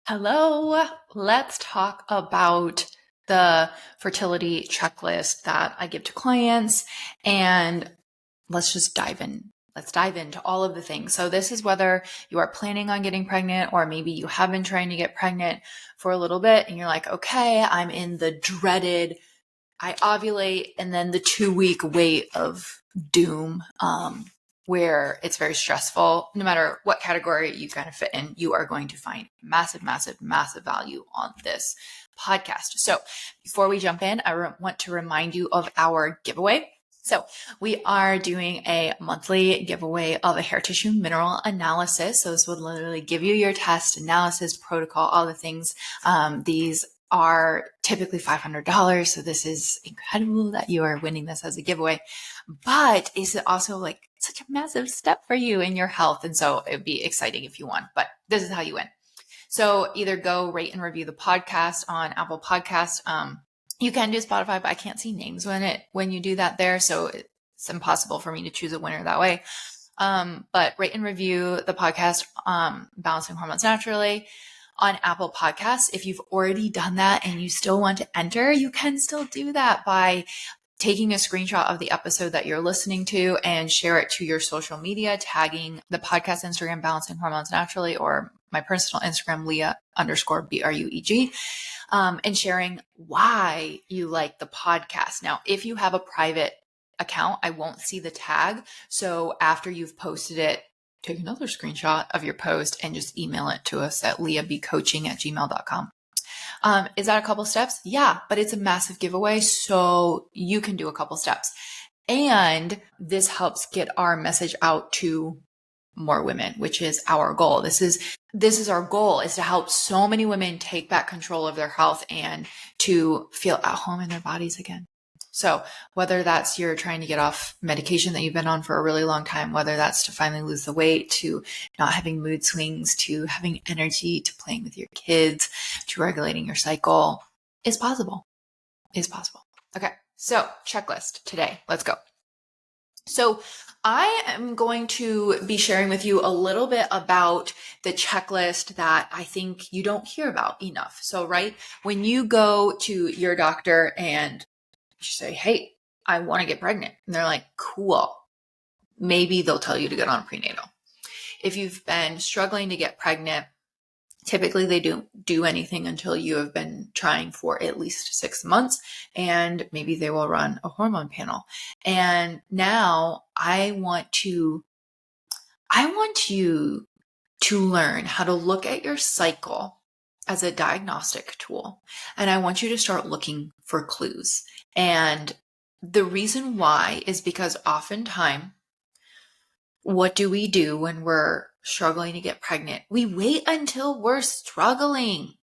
Hello, let's talk about the fertility checklist that I give to clients, and let's just dive in. Let's dive into all of the things. So this is whether you are planning on getting pregnant or maybe you have been trying to get pregnant for a little bit and you're like, okay, I'm in the dreaded, I ovulate and then the 2-week wait of doom. Where it's very stressful. No matter what category you kind of fit in, you are going to find massive, massive, massive value on this podcast. So before we jump in, I want to remind you of our giveaway. So we are doing a monthly giveaway of a hair tissue mineral analysis. So this will literally give you your test, analysis, protocol, all the things. These are typically $500. So this is incredible that you are winning this as a giveaway. But is it also like such a massive step for you in your health? And so it would be exciting if you won, but this is how you win. So either go rate and review the podcast on Apple Podcasts. You can do Spotify, but I can't see names when you do that there. So it's impossible for me to choose a winner that way. But rate and review the podcast, Balancing Hormones Naturally, on Apple Podcasts. If you've already done that and you still want to enter, you can still do that by taking a screenshot of the episode that you're listening to and share it to your social media, tagging the podcast Instagram, Balancing Hormones Naturally, or my personal Instagram, Leah_BRUEG, and sharing why you like the podcast. Now, if you have a private account, I won't see the tag. So after you've posted it, take another screenshot of your post and just email it to us at leahbcoaching@gmail.com. Is that a couple steps? Yeah, but it's a massive giveaway, so you can do a couple steps. And this helps get our message out to more women, which is our goal. This is our goal, is to help so many women take back control of their health and to feel at home in their bodies again. So whether that's you're trying to get off medication that you've been on for a really long time, whether that's to finally lose the weight, to not having mood swings, to having energy, to playing with your kids, to regulating your cycle, is possible. Okay, so checklist today. Let's go. So I am going to be sharing with you a little bit about the checklist that I think you don't hear about enough. So, right, when you go to your doctor and you say, hey, I want to get pregnant. And they're like, cool. Maybe they'll tell you to get on prenatal. If you've been struggling to get pregnant, typically they don't do anything until you have been trying for at least 6 months, and maybe they will run a hormone panel. And now I want you to learn how to look at your cycle as a diagnostic tool. And I want you to start looking for clues. And the reason why is because oftentimes, what do we do when we're struggling to get pregnant? We wait until we're struggling,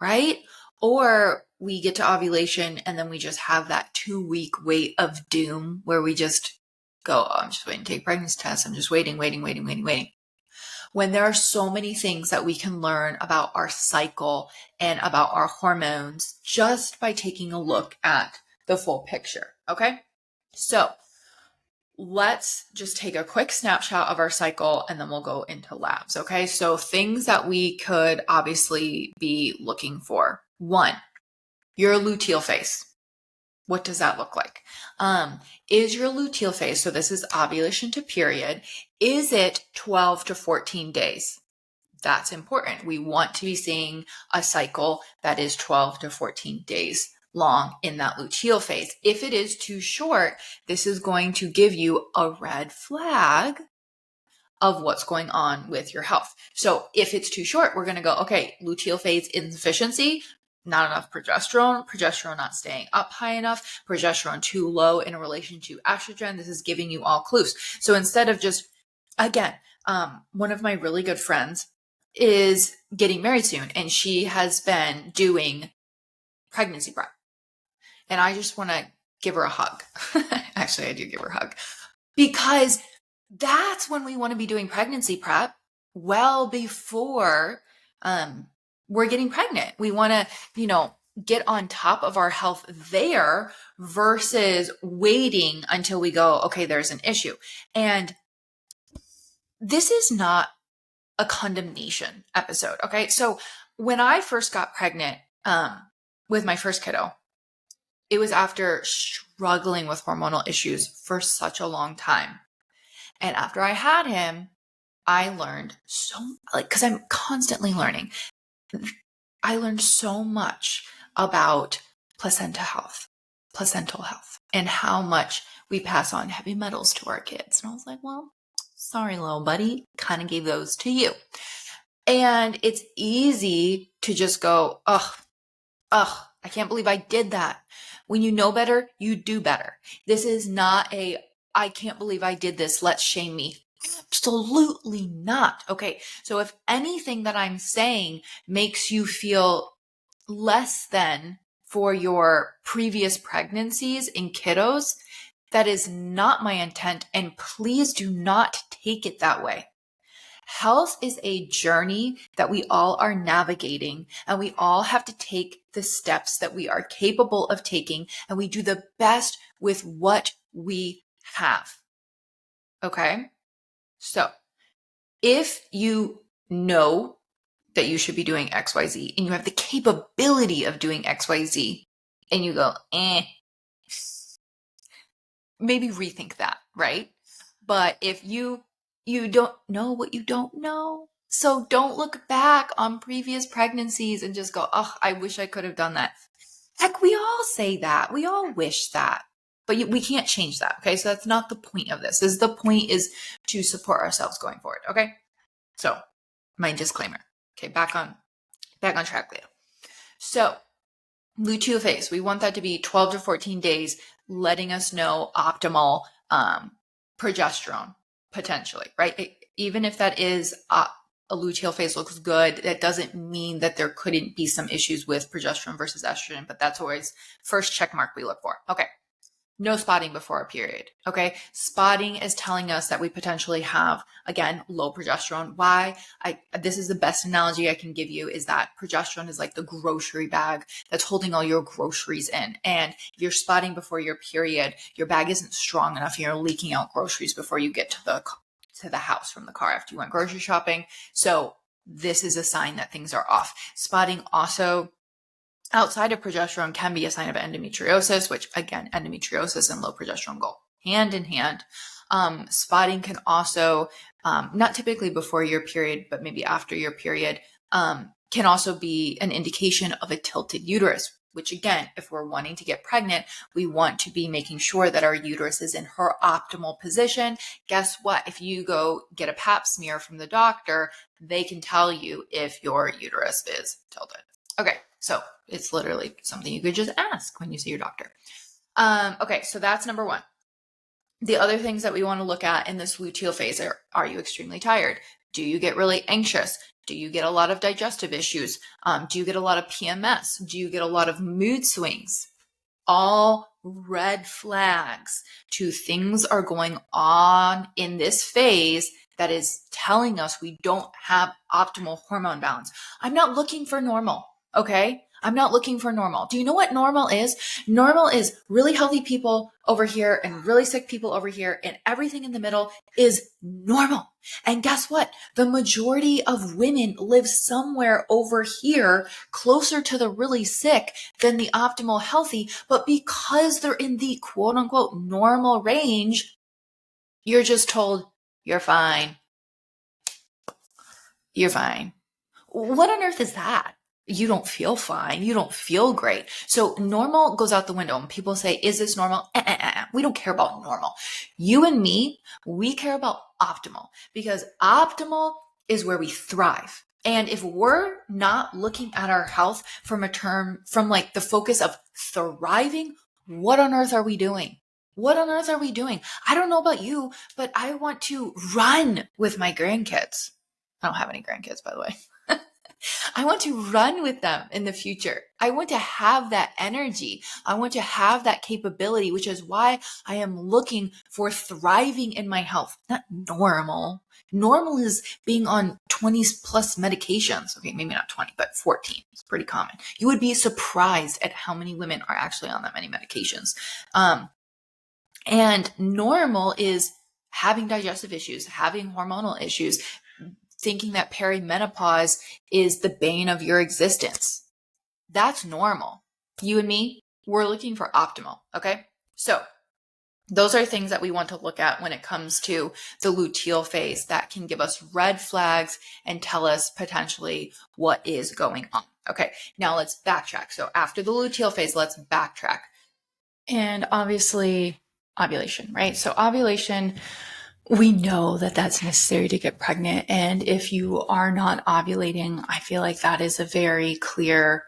right? Or we get to ovulation and then we just have that 2-week wait of doom where we just go, oh, I'm just waiting to take pregnancy tests. I'm just waiting. When there are so many things that we can learn about our cycle and about our hormones just by taking a look at the full picture. Okay. So let's just take a quick snapshot of our cycle and then we'll go into labs. Okay. So things that we could obviously be looking for. 1, your luteal phase. What does that look like? Is your luteal phase, so this is ovulation to period, is it 12 to 14 days? That's important. We want to be seeing a cycle that is 12 to 14 days long in that luteal phase. If it is too short, this is going to give you a red flag of what's going on with your health. So if it's too short, we're going to go, okay, luteal phase insufficiency, not enough progesterone not staying up high enough, progesterone too low in relation to estrogen. This is giving you all clues. So instead of just, again, one of my really good friends is getting married soon, and she has been doing pregnancy prep. And I just want to give her a hug. Actually, I do give her a hug, because that's when we want to be doing pregnancy prep well before we're getting pregnant. We want to, get on top of our health there versus waiting until we go, okay, there's an issue. And this is not a condemnation episode. Okay. So When I first got pregnant with my first kiddo, it was after struggling with hormonal issues for such a long time. And after I had him, I learned because I'm constantly learning. I learned so much about placental health, and how much we pass on heavy metals to our kids. And I was like, well, sorry, little buddy, kind of gave those to you. And it's easy to just go, ugh, I can't believe I did that. When you know better, you do better. This is not I can't believe I did this, let's shame me. Absolutely not. Okay. So if anything that I'm saying makes you feel less than for your previous pregnancies in kiddos, that is not my intent. And please do not take it that way. Health is a journey that we all are navigating, and we all have to take the steps that we are capable of taking, and we do the best with what we have. Okay? So if you know that you should be doing XYZ and you have the capability of doing XYZ and you go, maybe rethink that, right? But if you don't know what you don't know, so don't look back on previous pregnancies and just go, oh, I wish I could have done that. Heck, we all say that. We all wish that. But we can't change that, okay? So that's not the point of this. The point is to support ourselves going forward, okay? So my disclaimer. Okay, back on track, Leo. So luteal phase, we want that to be 12 to 14 days, letting us know optimal progesterone potentially, right? Even if that is a luteal phase looks good, that doesn't mean that there couldn't be some issues with progesterone versus estrogen, but that's always first check mark we look for. Okay. No spotting before a period. Okay. Spotting is telling us that we potentially have, again, low progesterone. Why? This is the best analogy I can give you, is that progesterone is like the grocery bag that's holding all your groceries in. And if you're spotting before your period, your bag isn't strong enough. You're leaking out groceries before you get to the house from the car after you went grocery shopping. So this is a sign that things are off. Spotting also, outside of progesterone, can be a sign of endometriosis, which again, endometriosis and low progesterone go hand in hand. Spotting can also, not typically before your period, but maybe after your period, can also be an indication of a tilted uterus, which again, if we're wanting to get pregnant, we want to be making sure that our uterus is in her optimal position. Guess what? If you go get a pap smear from the doctor, they can tell you if your uterus is tilted. Okay, so it's literally something you could just ask when you see your doctor. Okay, so that's number one. The other things that we want to look at in this luteal phase are you extremely tired? Do you get really anxious? Do you get a lot of digestive issues? Do you get a lot of PMS? Do you get a lot of mood swings? All red flags to things are going on in this phase that is telling us we don't have optimal hormone balance. I'm not looking for normal. Okay. I'm not looking for normal. Do you know what normal is? Normal is really healthy people over here and really sick people over here, and everything in the middle is normal. And guess what? The majority of women live somewhere over here closer to the really sick than the optimal healthy. But because they're in the quote unquote normal range, you're just told you're fine. You're fine. What on earth is that? You don't feel fine. You don't feel great. So normal goes out the window, and people say, is this normal? We don't care about normal. You and me, we care about optimal, because optimal is where we thrive. And if we're not looking at our health from like the focus of thriving, what on earth are we doing? What on earth are we doing? I don't know about you, but I want to run with my grandkids. I don't have any grandkids, by the way. I want to run with them in the future. I want to have that energy. I want to have that capability, which is why I am looking for thriving in my health, not normal. Normal is being on 20 plus medications. Okay, maybe not 20, but 14. It's pretty common. You would be surprised at how many women are actually on that many medications. And normal is having digestive issues, having hormonal issues, thinking that perimenopause is the bane of your existence. That's normal. You and me, we're looking for optimal. Okay. So those are things that we want to look at when it comes to the luteal phase that can give us red flags and tell us potentially what is going on. Okay, now let's backtrack. So after the luteal phase, let's backtrack. And obviously, ovulation, right? So ovulation, we know that that's necessary to get pregnant. And if you are not ovulating, I feel like that is a very clear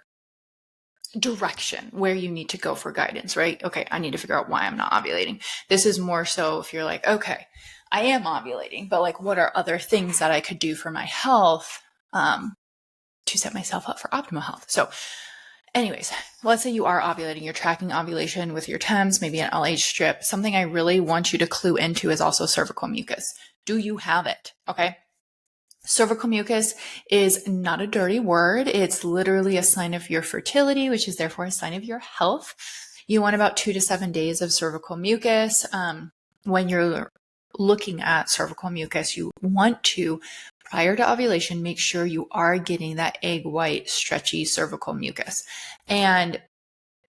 direction where you need to go for guidance, right? Okay, I need to figure out why I'm not ovulating. This is more so if you're like, okay, I am ovulating, but like, what are other things that I could do for my health to set myself up for optimal health? So anyways, let's say you are ovulating, you're tracking ovulation with your TEMS, maybe an LH strip. Something I really want you to clue into is also cervical mucus. Do you have it? Okay. Cervical mucus is not a dirty word. It's literally a sign of your fertility, which is therefore a sign of your health. You want about 2 to 7 days of cervical mucus. When you're looking at cervical mucus, you want to, prior to ovulation, make sure you are getting that egg white, stretchy cervical mucus. And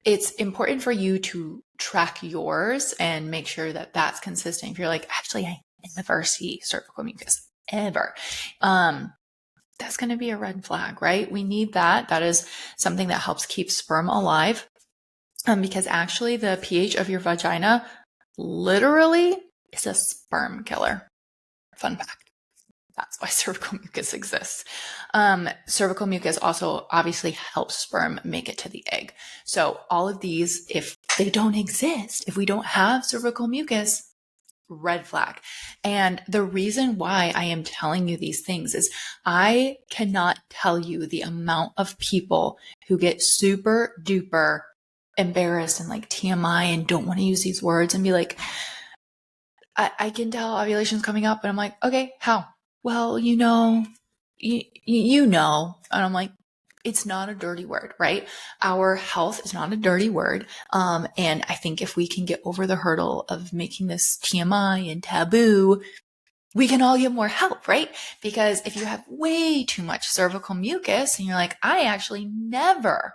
it's important for you to track yours and make sure that that's consistent. If you're like, actually, I never see cervical mucus ever, that's going to be a red flag, right? We need that. That is something that helps keep sperm alive, because actually the pH of your vagina literally is a sperm killer. Fun fact. That's why cervical mucus exists. Cervical mucus also obviously helps sperm make it to the egg. So all of these, if they don't exist, if we don't have cervical mucus, red flag. And the reason why I am telling you these things is I cannot tell you the amount of people who get super duper embarrassed and like TMI and don't want to use these words and be like, I can tell ovulation's coming up. And I'm like, okay, how? Well, you know. And I'm like, it's not a dirty word, right? Our health is not a dirty word. And I think if we can get over the hurdle of making this TMI and taboo, we can all get more help, right? Because if you have way too much cervical mucus and you're like, I actually never,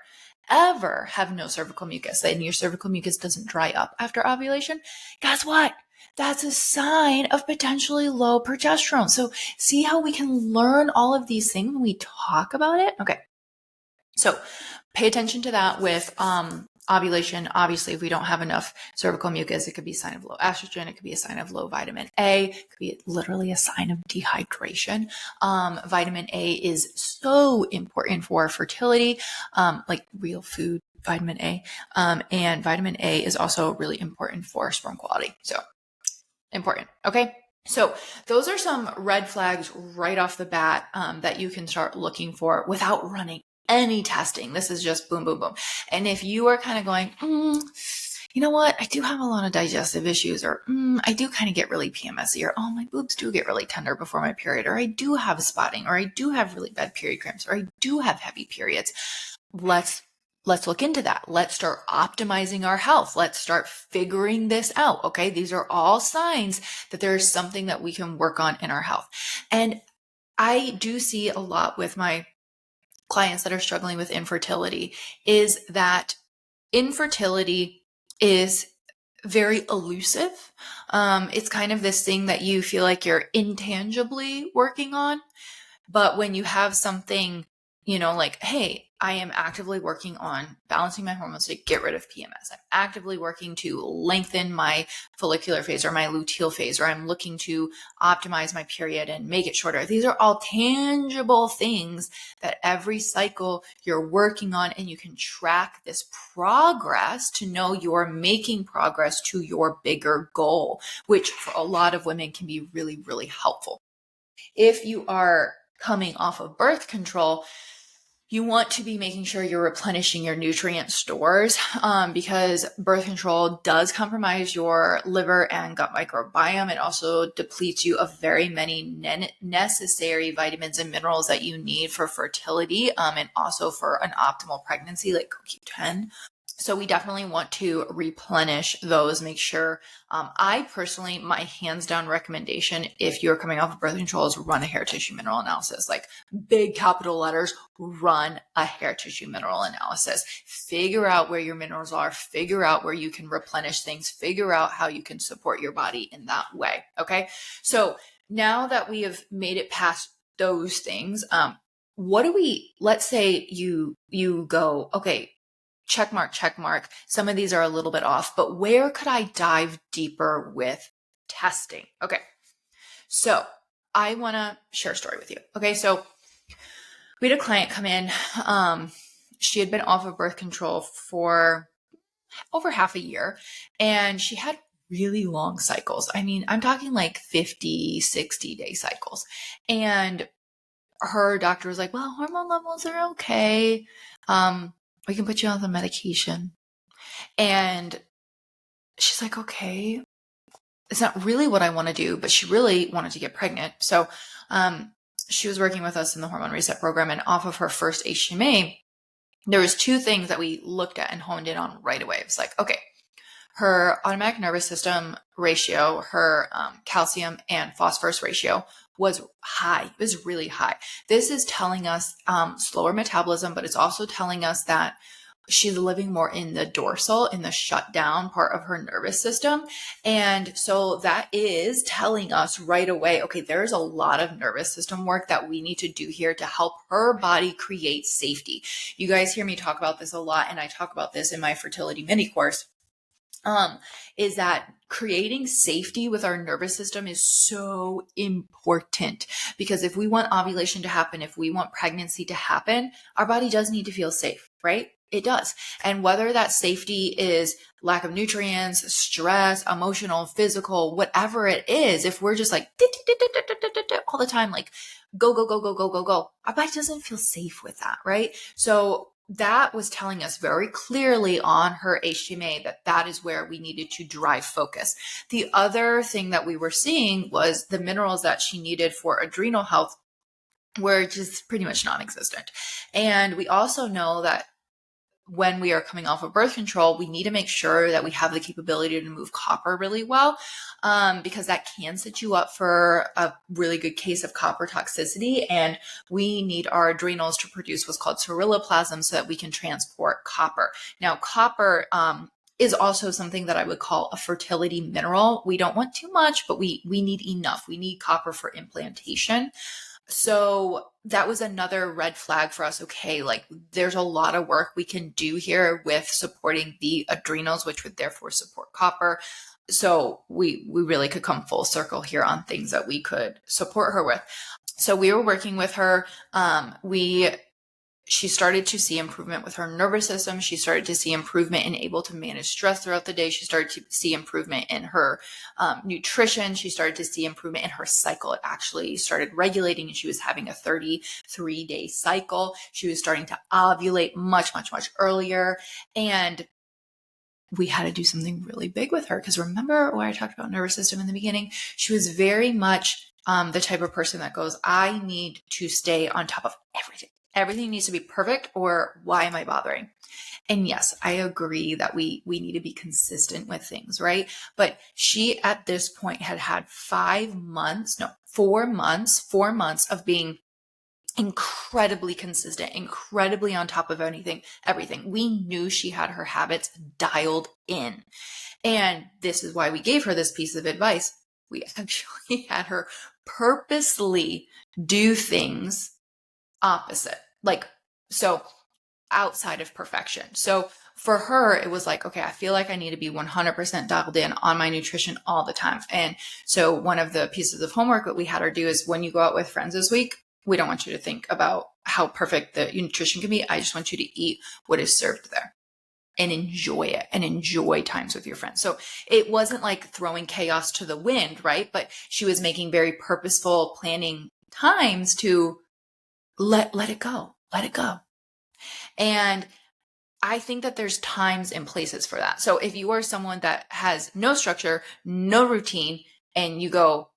ever have no cervical mucus, and your cervical mucus doesn't dry up after ovulation, guess what? That's a sign of potentially low progesterone. So see how we can learn all of these things when we talk about it? Okay. So pay attention to that with ovulation. Obviously, if we don't have enough cervical mucus, it could be a sign of low estrogen. It could be a sign of low vitamin A. It could be literally a sign of dehydration. Vitamin A is so important for fertility, like real food, vitamin A. And vitamin A is also really important for sperm quality. So important. Okay. So those are some red flags right off the bat that you can start looking for without running any testing. This is just boom, boom, boom. And if you are kind of going, you know what? I do have a lot of digestive issues, or I do kind of get really PMSy, or oh, my boobs do get really tender before my period, or I do have spotting, or I do have really bad period cramps, or I do have heavy periods. Let's look into that. Let's start optimizing our health. Let's start figuring this out. Okay. These are all signs that there is something that we can work on in our health. And I do see a lot with my clients that are struggling with infertility is that infertility is very elusive. It's kind of this thing that you feel like you're intangibly working on. But when you have something, like, hey, I am actively working on balancing my hormones to get rid of PMS. I'm actively working to lengthen my follicular phase or my luteal phase, or I'm looking to optimize my period and make it shorter. These are all tangible things that every cycle you're working on, and you can track this progress to know you're making progress to your bigger goal, which for a lot of women can be really, really helpful. If you are coming off of birth control, you want to be making sure you're replenishing your nutrient stores, because birth control does compromise your liver and gut microbiome. It also depletes you of very many necessary vitamins and minerals that you need for fertility, and also for an optimal pregnancy, like CoQ10. So we definitely want to replenish those, make sure. I personally, my hands down recommendation, if you're coming off of birth control, is run a hair tissue mineral analysis. Like big capital letters, run a hair tissue mineral analysis. Figure out where your minerals are, figure out where you can replenish things, figure out how you can support your body in that way. Okay. So now that we have made it past those things, what do we, let's say you go, okay, check mark, check mark. Some of these are a little bit off, but where could I dive deeper with testing? Okay. So I want to share a story with you. Okay. So we had a client come in. She had been off of birth control for over half a year, and she had really long cycles. I mean, I'm talking like 50, 60-day cycles. And her doctor was like, well, hormone levels are okay. We can put you on the medication. And she's like, okay, it's not really what I want to do, but she really wanted to get pregnant. So she was working with us in the hormone reset program, and off of her first HMA, there was two things that we looked at and honed in on right away. It was like, okay, her autonomic nervous system ratio, her calcium and phosphorus ratio was high. It was really high. This is telling us slower metabolism, but it's also telling us that she's living more in the dorsal, in the shutdown part of her nervous system. And so that is telling us right away, okay, there's a lot of nervous system work that we need to do here to help her body create safety. You guys hear me talk about this a lot, and I talk about this in my fertility mini course. Is that creating safety with our nervous system is so important, because if we want ovulation to happen, if we want pregnancy to happen, our body does need to feel safe, right? It does. And whether that safety is lack of nutrients, stress, emotional, physical, whatever it is, if we're just like all the time, like go, go, go, go, go, go, go, our body doesn't feel safe with that, right? So that was telling us very clearly on her HMA that that is where we needed to drive focus. The other thing that we were seeing was the minerals that she needed for adrenal health were just pretty much non-existent. And we also know that when we are coming off of birth control, we need to make sure that we have the capability to move copper really well, because that can set you up for a really good case of copper toxicity. And we need our adrenals to produce what's called ceruloplasmin so that we can transport copper. Now, copper is also something that I would call a fertility mineral. We don't want too much, but we need enough. We need copper for implantation. So that was another red flag for us. Okay, like there's a lot of work we can do here with supporting the adrenals, which would therefore support copper. So we really could come full circle here on things that we could support her with. So we were working with her. She started to see improvement with her nervous system. She started to see improvement in able to manage stress throughout the day. She started to see improvement in her nutrition. She started to see improvement in her cycle. It actually started regulating, and she was having a 33-day cycle. She was starting to ovulate much, much, much earlier. And we had to do something really big with her, because remember when I talked about nervous system in the beginning? She was very much the type of person that goes, I need to stay on top of everything. Everything needs to be perfect, or why am I bothering? And yes, I agree that we need to be consistent with things, right? But she at this point had 4 months of being incredibly consistent, incredibly on top of everything. We knew she had her habits dialed in. And this is why we gave her this piece of advice. We actually had her purposely do things opposite, like, so outside of perfection. So for her, it was like, okay, I feel like I need to be 100% dialed in on my nutrition all the time. And so one of the pieces of homework that we had her do is, when you go out with friends this week, we don't want you to think about how perfect the nutrition can be. I just want you to eat what is served there and enjoy it, and enjoy times with your friends. So it wasn't like throwing chaos to the wind, right? But she was making very purposeful planning times to let it go. And I think that there's times and places for that. So if you are someone that has no structure, no routine, and you go,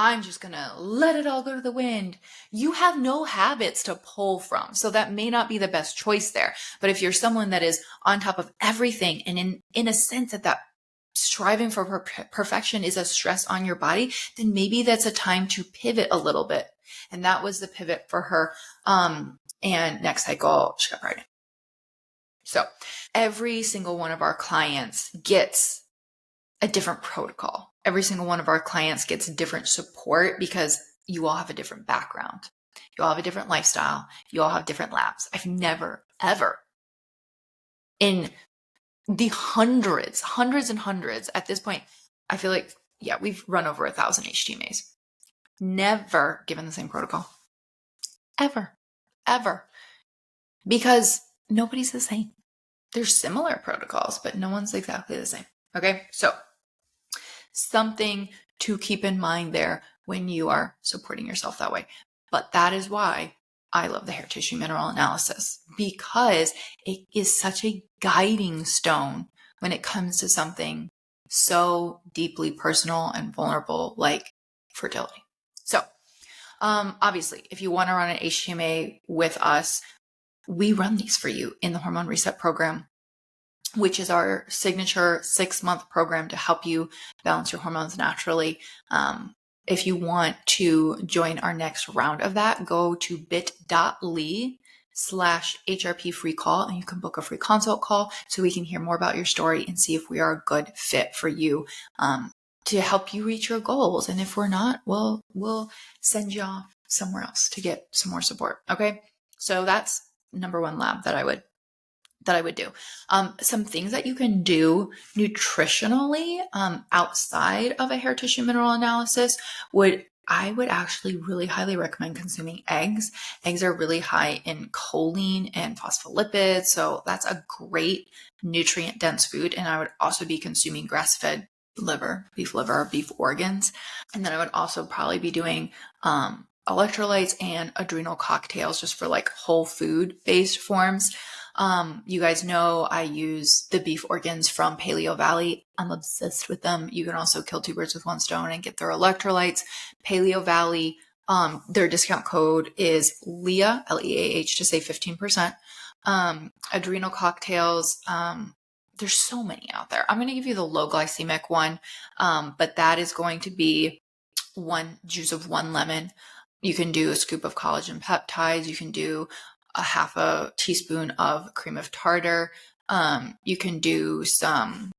I'm just going to let it all go to the wind. You have no habits to pull from. So that may not be the best choice there. But if you're someone that is on top of everything and in a sense that striving for perfection is a stress on your body, then maybe that's a time to pivot a little bit. And that was the pivot for her. And next cycle, she got pregnant. So every single one of our clients gets a different protocol. Every single one of our clients gets different support because you all have a different background. You all have a different lifestyle. You all have different labs. I've never, ever in the hundreds and hundreds at this point, I feel like, yeah, we've run over 1,000 HTMAs. Never given the same protocol. Ever. Because nobody's the same. There's similar protocols, but no one's exactly the same. Okay. So something to keep in mind there when you are supporting yourself that way. But that is why I love the hair tissue mineral analysis, because it is such a guiding stone when it comes to something so deeply personal and vulnerable like fertility. So obviously, if you want to run an HTMA with us, we run these for you in the Hormone Reset program, which is our signature 6-month program to help you balance your hormones naturally. If you want to join our next round of that, go to bit.ly/HRP free call, and you can book a free consult call so we can hear more about your story and see if we are a good fit for you to help you reach your goals. And if we're not, we'll send you off somewhere else to get some more support. Okay. So that's number one lab that I would do. Some things that you can do nutritionally outside of a hair tissue mineral analysis I would actually really highly recommend consuming eggs. Eggs are really high in choline and phospholipids, so that's a great nutrient dense food. And I would also be consuming grass-fed beef liver, beef organs. And then I would also probably be doing electrolytes and adrenal cocktails just for like whole food based forms. You guys know I use the beef organs from Paleo Valley. I'm obsessed with them. You can also kill 2 birds with 1 stone and get their electrolytes. Paleo Valley, their discount code is LEAH, L-E-A-H, to save 15%. Adrenal cocktails, there's so many out there. I'm going to give you the low glycemic one, but that is going to be 1 juice of 1 lemon. You can do a scoop of collagen peptides. You can do a half a teaspoon of cream of tartar. You can do some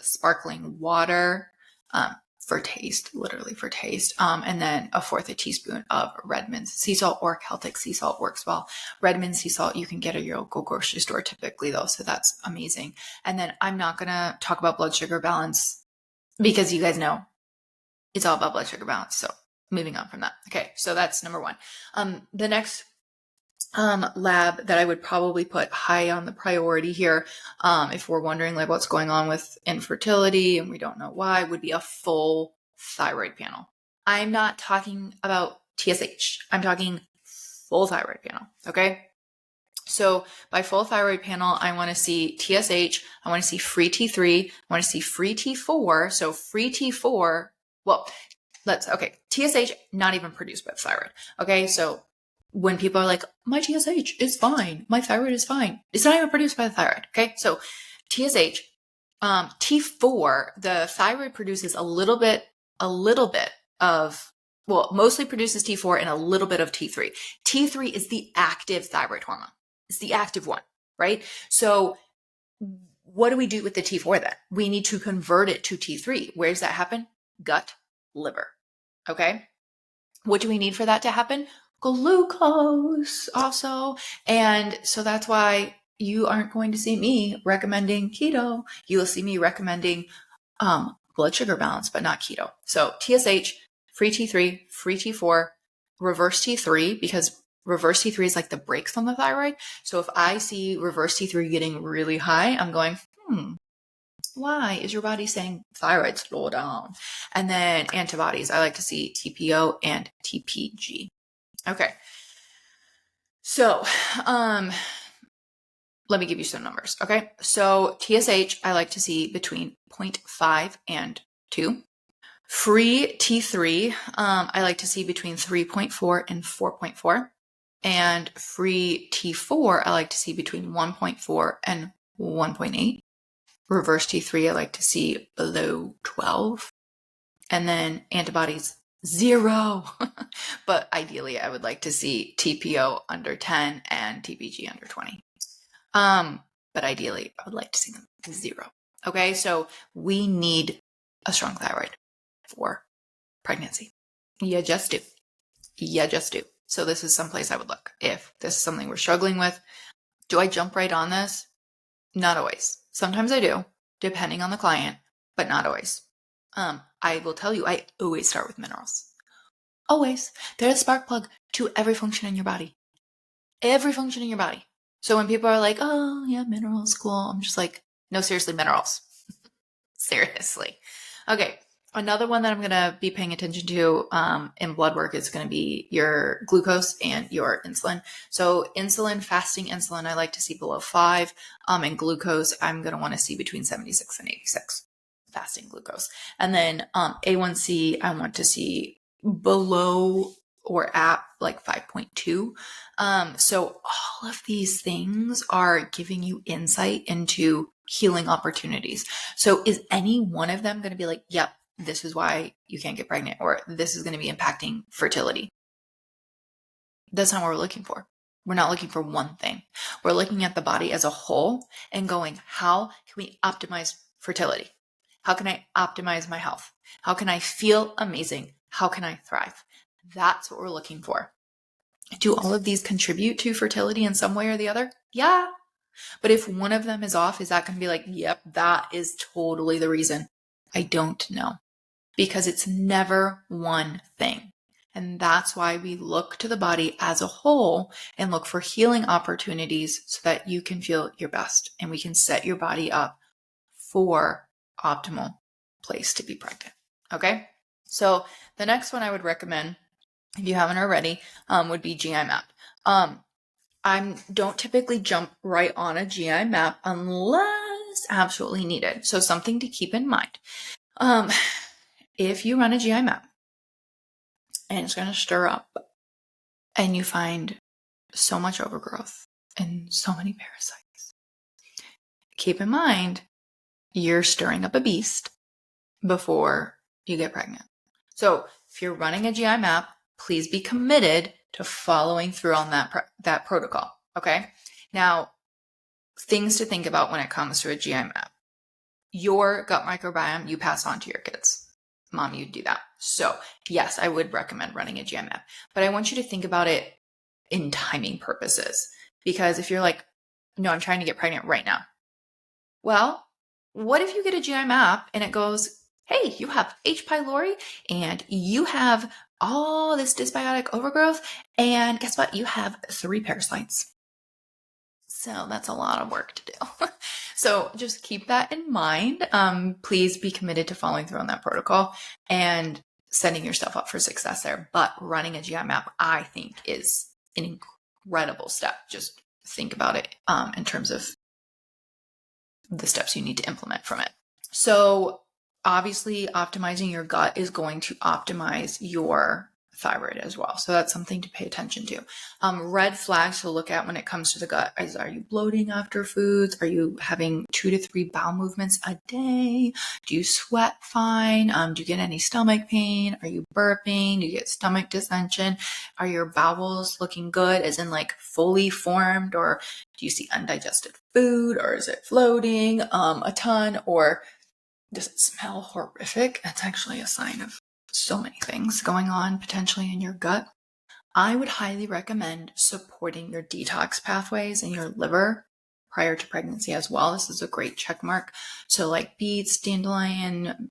sparkling water for taste, literally for taste. And then 1/4 teaspoon of Redmond's sea salt or Celtic sea salt works well. Redmond's sea salt you can get at your local grocery store typically though, so that's amazing. And then I'm not going to talk about blood sugar balance because you guys know it's all about blood sugar balance. So moving on from that. Okay, so that's number 1. The next lab that I would probably put high on the priority here, if we're wondering like what's going on with infertility and we don't know why, would be a full thyroid panel. I'm not talking about TSH. I'm talking full thyroid panel. Okay. So by full thyroid panel, I want to see TSH. I want to see free T3. I want to see free T4. So free T4, TSH not even produced by the thyroid. Okay. So when people are like, my TSH is fine, my thyroid is fine, it's not even produced by the thyroid. Okay. So TSH, T4, the thyroid produces a little bit of, mostly produces T4 and a little bit of T3. T3 is the active thyroid hormone. It's the active one, right? So what do we do with the T4 then? We need to convert it to T3. Where does that happen? Gut, liver. Okay. What do we need for that to happen? Glucose also. And so that's why you aren't going to see me recommending keto. You will see me recommending blood sugar balance, but not keto. So TSH, free T3, free T4, reverse T3, because reverse T3 is like the brakes on the thyroid. So if I see reverse T3 getting really high, I'm going, why is your body saying thyroid slow down? And then antibodies, I like to see TPO and TPG. Okay. So, let me give you some numbers. Okay. So TSH, I like to see between 0.5 and 2. Free T3, I like to see between 3.4 and 4.4. And free T4, I like to see between 1.4 and 1.8. Reverse T3, I like to see below 12. And then antibodies, 0. But ideally, I would like to see TPO under 10 and TPG under 20. But ideally, I would like to see them 0. Okay, so we need a strong thyroid for pregnancy. You just do. You just do. So this is someplace I would look. If this is something we're struggling with, do I jump right on this? Not always. Sometimes I do, depending on the client, but not always. I will tell you, I always start with minerals. Always. They're the spark plug to every function in your body. Every function in your body. So when people are like, oh, yeah, minerals, cool. I'm just like, no, seriously, minerals. Seriously. Okay. Another one that I'm going to be paying attention to in blood work is going to be your glucose and your insulin. So insulin, fasting insulin, I like to see below 5. And glucose, I'm going to want to see between 76 and 86. Fasting glucose. And then A1C, I want to see below or at like 5.2. So all of these things are giving you insight into healing opportunities. So is any one of them going to be like, yep, this is why you can't get pregnant, or this is going to be impacting fertility? That's not what we're looking for. We're not looking for one thing. We're looking at the body as a whole and going, how can we optimize fertility? How can I optimize my health? How can I feel amazing? How can I thrive? That's what we're looking for. Do all of these contribute to fertility in some way or the other? Yeah. But if one of them is off, is that going to be like, yep, that is totally the reason? I don't know. Because it's never one thing. And that's why we look to the body as a whole and look for healing opportunities so that you can feel your best and we can set your body up for optimal place to be pregnant. Okay. So the next one I would recommend, if you haven't already, would be GI map. I don't typically jump right on a GI map unless absolutely needed. So something to keep in mind. If you run a GI map and it's going to stir up and you find so much overgrowth and so many parasites, keep in mind you're stirring up a beast before you get pregnant. So if you're running a GI map, please be committed to following through on that protocol. Okay. Now, things to think about when it comes to a GI map. Your gut microbiome, you pass on to your kids. Mom, you do that. So yes, I would recommend running a GI map, but I want you to think about it in timing purposes. Because if you're like, no, I'm trying to get pregnant right now. Well, what if you get a GI map and it goes, hey, you have H. pylori and you have all this dysbiotic overgrowth, and guess what? You have 3 parasites. So that's a lot of work to do. So just keep that in mind. Please be committed to following through on that protocol and setting yourself up for success there. But running a GI map, I think, is an incredible step. Just think about it in terms of the steps you need to implement from it. So obviously, optimizing your gut is going to optimize your thyroid as well. So that's something to pay attention to. Red flags to look at when it comes to the gut is, are you bloating after foods? Are you having 2 to 3 bowel movements a day? Do you sweat fine? Do you get any stomach pain? Are you burping? Do you get stomach distension? Are your bowels looking good, as in like fully formed? Or do you see undigested food? Or is it floating a ton? Or does it smell horrific? That's actually a sign of so many things going on potentially in your gut. I would highly recommend supporting your detox pathways in your liver prior to pregnancy as well. This is a great check mark. So like beets, dandelion,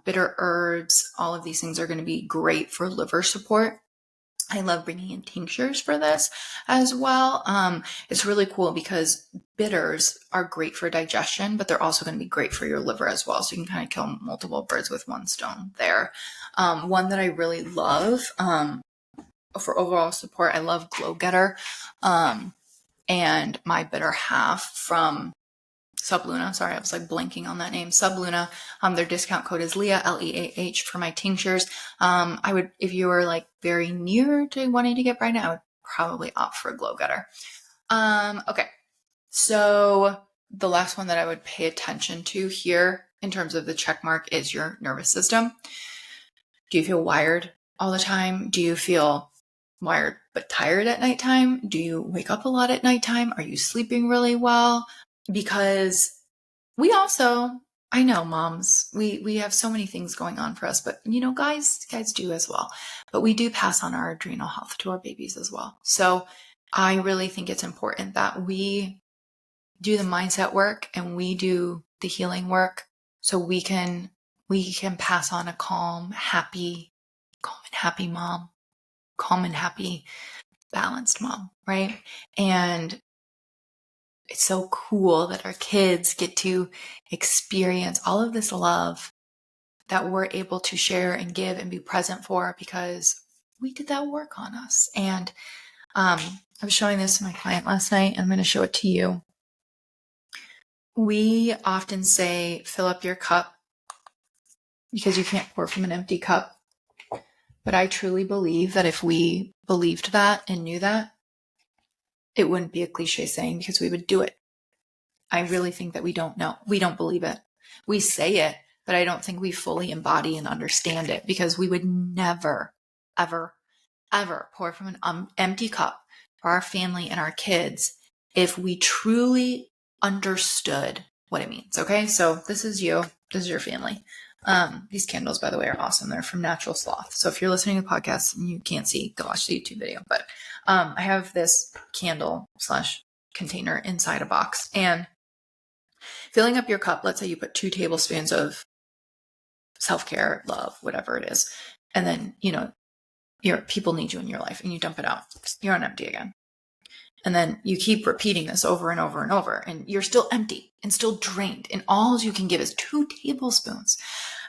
bitter herbs, all of these things are going to be great for liver support. I love bringing in tinctures for this as well. It's really cool because bitters are great for digestion, but they're also going to be great for your liver as well. So you can kind of kill multiple birds with one stone there. One that I really love for overall support, I love Glow Getter and my bitter half from Subluna. Sorry, I was like blanking on that name. Subluna. Their discount code is Leah, Leah, for my tinctures. I would, if you were like very near to wanting to get pregnant, I would probably opt for a Glow Getter. Okay. So the last one that I would pay attention to here in terms of the check mark is your nervous system. Do you feel wired all the time? Do you feel wired but tired at nighttime? Do you wake up a lot at nighttime? Are you sleeping really well? Because we also, I know moms, we have so many things going on for us, but you know, guys do as well. But we do pass on our adrenal health to our babies as well. So I really think it's important that we do the mindset work and we do the healing work so we can pass on a calm and happy mom, calm and happy, balanced mom, right? And it's so cool that our kids get to experience all of this love that we're able to share and give and be present for because we did that work on us. And I was showing this to my client last night, and I'm going to show it to you. We often say, fill up your cup because you can't pour from an empty cup. But I truly believe that if we believed that and knew that, it wouldn't be a cliche saying because we would do it. I really think that we don't know. We don't believe it. We say it, but I don't think we fully embody and understand it because we would never, ever, ever pour from an empty cup for our family and our kids if we truly understood what it means. Okay. So this is you. This is your family. These candles, by the way, are awesome. They're from Natural Sloth. So if you're listening to podcasts and you can't see, go watch the YouTube video. But I have this candle / container inside a box, and filling up your cup, let's say you put 2 tablespoons of self-care, love, whatever it is. And then, you know, your people need you in your life and you dump it out. You're on empty again. And then you keep repeating this over and over and over, and you're still empty and still drained. And all you can give is 2 tablespoons.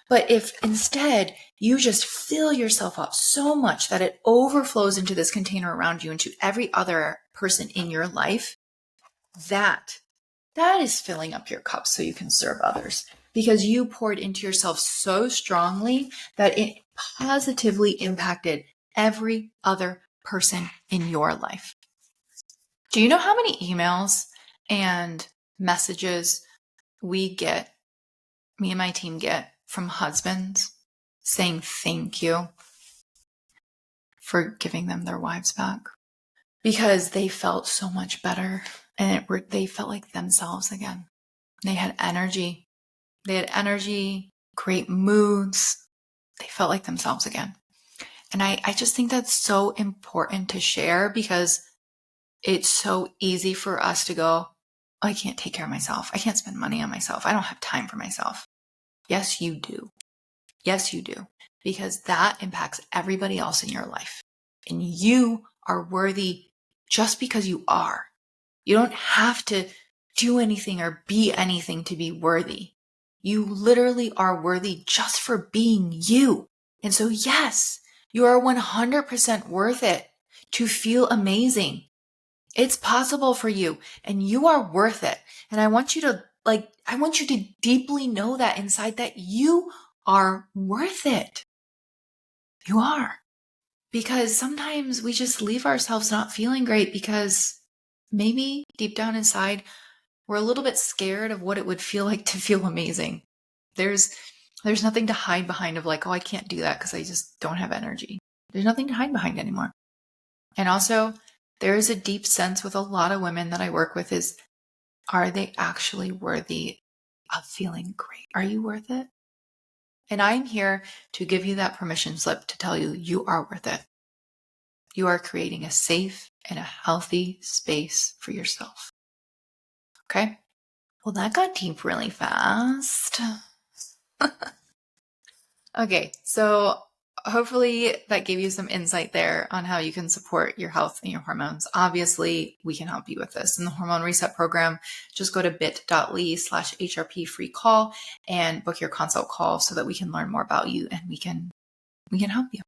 But if instead you just fill yourself up so much that it overflows into this container around you and to every other person in your life, that is filling up your cup so you can serve others because you poured into yourself so strongly that it positively impacted every other person in your life. Do you know how many emails and messages we get, me and my team get, from husbands saying thank you for giving them their wives back? Because they felt so much better and they felt like themselves again. They had energy. Great moods. They felt like themselves again. And I just think that's so important to share because it's so easy for us to go, oh, I can't take care of myself. I can't spend money on myself. I don't have time for myself. Yes, you do. Yes, you do. Because that impacts everybody else in your life. And you are worthy just because you are. You don't have to do anything or be anything to be worthy. You literally are worthy just for being you. And so, yes, you are 100% worth it to feel amazing. It's possible for you and you are worth it. And I want you to deeply know that inside that you are worth it. You are. Because sometimes we just leave ourselves not feeling great because maybe deep down inside, we're a little bit scared of what it would feel like to feel amazing. There's nothing to hide behind of like, oh, I can't do that because I just don't have energy. There's nothing to hide behind anymore. And also, there is a deep sense with a lot of women that I work with is, are they actually worthy of feeling great? Are you worth it? And I'm here to give you that permission slip to tell you, you are worth it. You are creating a safe and a healthy space for yourself. Okay? Well, that got deep really fast. Okay, so hopefully that gave you some insight there on how you can support your health and your hormones. Obviously, we can help you with this. In the Hormone Reset Program, just go to bit.ly/HRP free call and book your consult call so that we can learn more about you and we can help you.